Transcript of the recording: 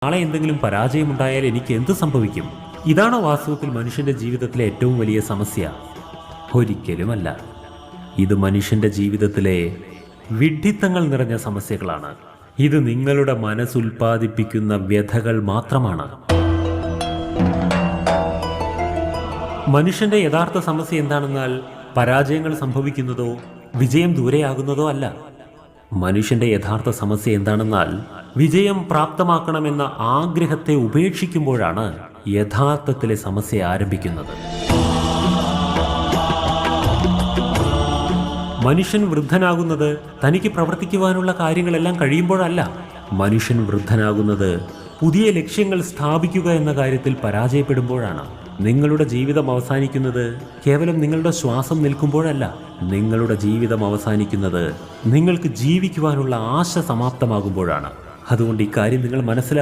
നാളെ എന്തെങ്കിലും പരാജയമുണ്ടായാൽ എനിക്ക് എന്ത് സംഭവിക്കും? ഇതാണോ വാസ്തവത്തിൽ മനുഷ്യന്റെ ജീവിതത്തിലെ ഏറ്റവും വലിയ സമസ്യ? ഒരിക്കലുമല്ല. ഇത് മനുഷ്യന്റെ ജീവിതത്തിലെ വിഡ്ഢിത്തങ്ങൾ നിറഞ്ഞ സമസ്യകളാണ്. ഇത് നിങ്ങളുടെ മനസ്സുൽപ്പാദിപ്പിക്കുന്ന വ്യഥകൾ മാത്രമാണ്. മനുഷ്യന്റെ യഥാർത്ഥ സമസ്യ എന്താണെന്നാൽ പരാജയങ്ങൾ സംഭവിക്കുന്നതോ വിജയം ദൂരെയാകുന്നതോ അല്ല. മനുഷ്യന്റെ യഥാർത്ഥ സമസ്യ എന്താണെന്നാൽ വിജയം പ്രാപ്തമാക്കണമെന്ന ആഗ്രഹത്തെ ഉപേക്ഷിക്കുമ്പോഴാണ് യഥാർത്ഥത്തിലെ സമസ്യ ആരംഭിക്കുന്നത്. മനുഷ്യൻ വൃദ്ധനാകുന്നത് തനിക്ക് പ്രവർത്തിക്കുവാനുള്ള കാര്യങ്ങളെല്ലാം കഴിയുമ്പോഴല്ല. മനുഷ്യൻ വൃദ്ധനാകുന്നത് പുതിയ ലക്ഷ്യങ്ങൾ സ്ഥാപിക്കുക എന്ന കാര്യത്തിൽ പരാജയപ്പെടുമ്പോഴാണ്. നിങ്ങളുടെ ജീവിതം അവസാനിക്കുന്നത് കേവലം നിങ്ങളുടെ ശ്വാസം നിൽക്കുമ്പോഴല്ല. നിങ്ങളുടെ ജീവിതം അവസാനിക്കുന്നത് നിങ്ങൾക്ക് ജീവിക്കുവാനുള്ള ആശ സമാപ്തമാകുമ്പോഴാണ്. അതുകൊണ്ട് ഇക്കാര്യം നിങ്ങൾ മനസ്സിലാക്കുക.